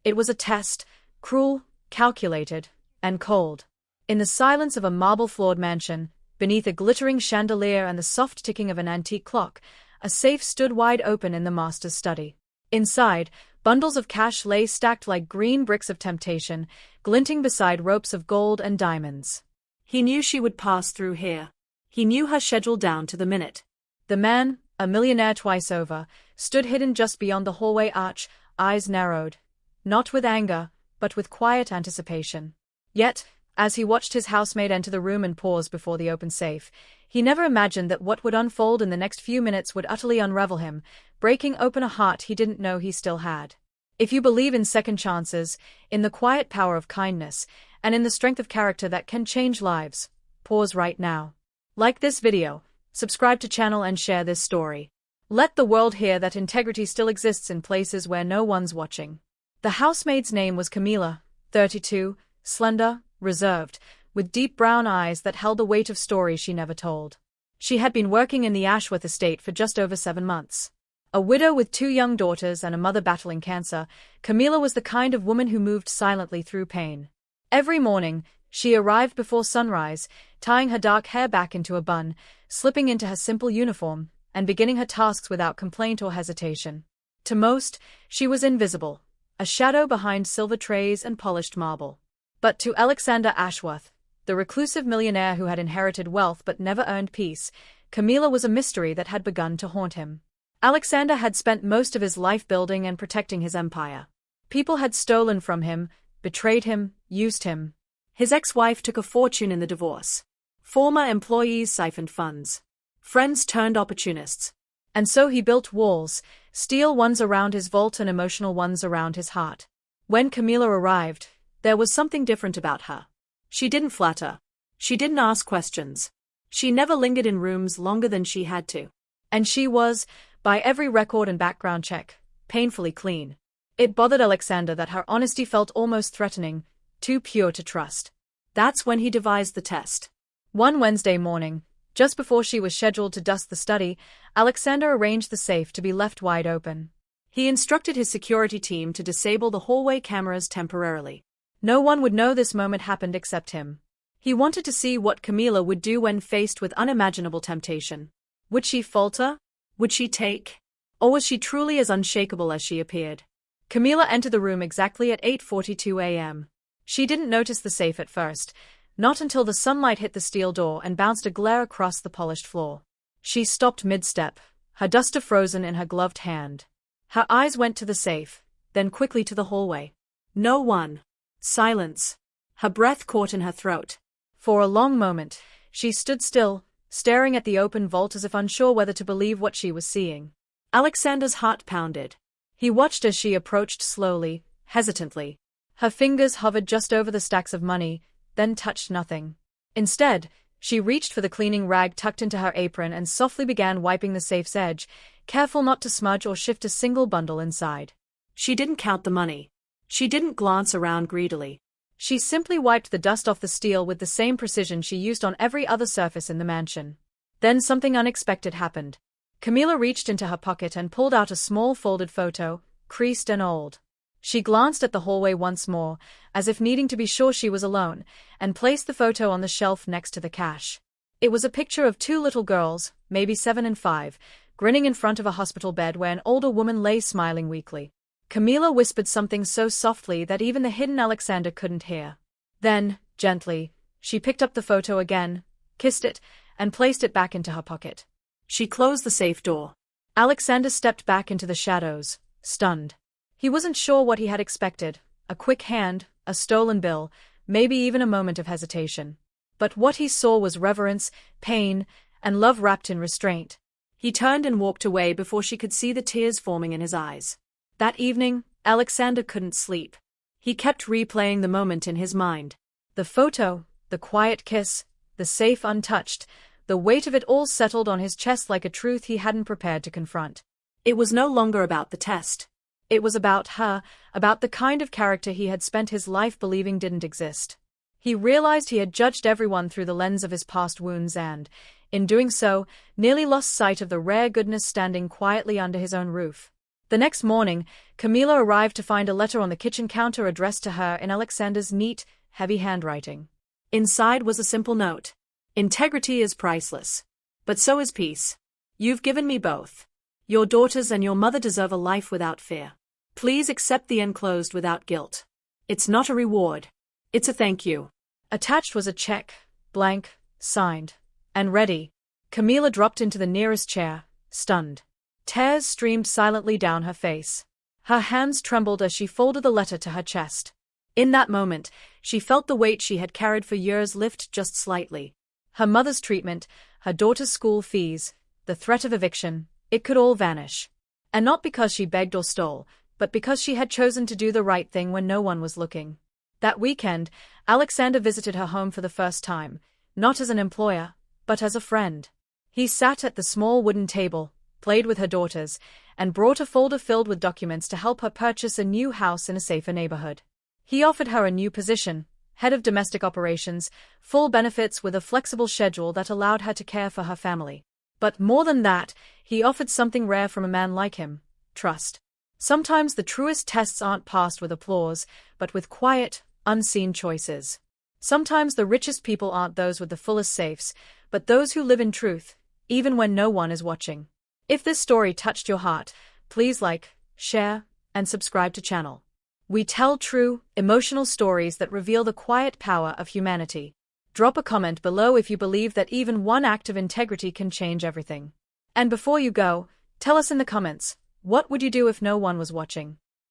It was a test, cruel, calculated, and cold. In the silence of a marble-floored mansion, beneath a glittering chandelier and the soft ticking of an antique clock, a safe stood wide open in the master's study. Inside, bundles of cash lay stacked like green bricks of temptation, glinting beside ropes of gold and diamonds. He knew she would pass through here. He knew her schedule down to the minute. The man, a millionaire twice over, stood hidden just beyond the hallway arch, eyes narrowed. Not with anger, but with quiet anticipation. Yet, as he watched his housemaid enter the room and pause before the open safe, he never imagined that what would unfold in the next few minutes would utterly unravel him, breaking open a heart he didn't know he still had. If you believe in second chances, in the quiet power of kindness, and in the strength of character that can change lives, pause right now. Like this video, subscribe to channel and share this story. Let the world hear that integrity still exists in places where no one's watching. The housemaid's name was Camila, 32, slender, reserved, with deep brown eyes that held the weight of stories she never told. She had been working in the Ashworth estate for just over 7 months. A widow with 2 young daughters and a mother battling cancer, Camila was the kind of woman who moved silently through pain. Every morning, she arrived before sunrise, tying her dark hair back into a bun, slipping into her simple uniform, and beginning her tasks without complaint or hesitation. To most, she was invisible, a shadow behind silver trays and polished marble. But to Alexander Ashworth, the reclusive millionaire who had inherited wealth but never earned peace, Camila was a mystery that had begun to haunt him. Alexander had spent most of his life building and protecting his empire. People had stolen from him, betrayed him, used him. His ex-wife took a fortune in the divorce. Former employees siphoned funds. Friends turned opportunists. And so he built walls, steel ones around his vault and emotional ones around his heart. When Camila arrived, there was something different about her. She didn't flatter. She didn't ask questions. She never lingered in rooms longer than she had to. And she was, by every record and background check, painfully clean. It bothered Alexander that her honesty felt almost threatening, too pure to trust. That's when he devised the test. One Wednesday morning, just before she was scheduled to dust the study, Alexander arranged the safe to be left wide open. He instructed his security team to disable the hallway cameras temporarily. No one would know this moment happened except him. He wanted to see what Camila would do when faced with unimaginable temptation. Would she falter? Would she take? Or was she truly as unshakable as she appeared? Camila entered the room exactly at 8:42 a.m. She didn't notice the safe at first, not until the sunlight hit the steel door and bounced a glare across the polished floor. She stopped mid-step, her duster frozen in her gloved hand. Her eyes went to the safe, then quickly to the hallway. No one. Silence. Her breath caught in her throat. For a long moment, she stood still, staring at the open vault as if unsure whether to believe what she was seeing. Alexander's heart pounded. He watched as she approached slowly, hesitantly. Her fingers hovered just over the stacks of money, then touched nothing. Instead, she reached for the cleaning rag tucked into her apron and softly began wiping the safe's edge, careful not to smudge or shift a single bundle inside. She didn't count the money. She didn't glance around greedily. She simply wiped the dust off the steel with the same precision she used on every other surface in the mansion. Then something unexpected happened. Camila reached into her pocket and pulled out a small folded photo, creased and old. She glanced at the hallway once more, as if needing to be sure she was alone, and placed the photo on the shelf next to the cash. It was a picture of 2 little girls, maybe 7 and 5, grinning in front of a hospital bed where an older woman lay smiling weakly. Camila whispered something so softly that even the hidden Alexander couldn't hear. Then, gently, she picked up the photo again, kissed it, and placed it back into her pocket. She closed the safe door. Alexander stepped back into the shadows, stunned. He wasn't sure what he had expected, a quick hand, a stolen bill, maybe even a moment of hesitation. But what he saw was reverence, pain, and love wrapped in restraint. He turned and walked away before she could see the tears forming in his eyes. That evening, Alexander couldn't sleep. He kept replaying the moment in his mind. The photo, the quiet kiss, the safe untouched, the weight of it all settled on his chest like a truth he hadn't prepared to confront. It was no longer about the test. It was about her, about the kind of character he had spent his life believing didn't exist. He realized he had judged everyone through the lens of his past wounds and, in doing so, nearly lost sight of the rare goodness standing quietly under his own roof. The next morning, Camila arrived to find a letter on the kitchen counter addressed to her in Alexander's neat, heavy handwriting. Inside was a simple note. Integrity is priceless. But so is peace. You've given me both. Your daughters and your mother deserve a life without fear. Please accept the enclosed without guilt. It's not a reward. It's a thank you. Attached was a check, blank, signed, and ready. Camila dropped into the nearest chair, stunned. Tears streamed silently down her face. Her hands trembled as she folded the letter to her chest. In that moment, she felt the weight she had carried for years lift just slightly. Her mother's treatment, her daughter's school fees, the threat of eviction, it could all vanish. And not because she begged or stole, but because she had chosen to do the right thing when no one was looking. That weekend, Alexander visited her home for the first time, not as an employer, but as a friend. He sat at the small wooden table, played with her daughters, and brought a folder filled with documents to help her purchase a new house in a safer neighborhood. He offered her a new position, head of domestic operations, full benefits with a flexible schedule that allowed her to care for her family. But more than that, he offered something rare from a man like him: trust. Sometimes the truest tests aren't passed with applause, but with quiet, unseen choices. Sometimes the richest people aren't those with the fullest safes, but those who live in truth, even when no one is watching. If this story touched your heart, please like, share, and subscribe to channel. We tell true, emotional stories that reveal the quiet power of humanity. Drop a comment below if you believe that even one act of integrity can change everything. And before you go, tell us in the comments, what would you do if no one was watching?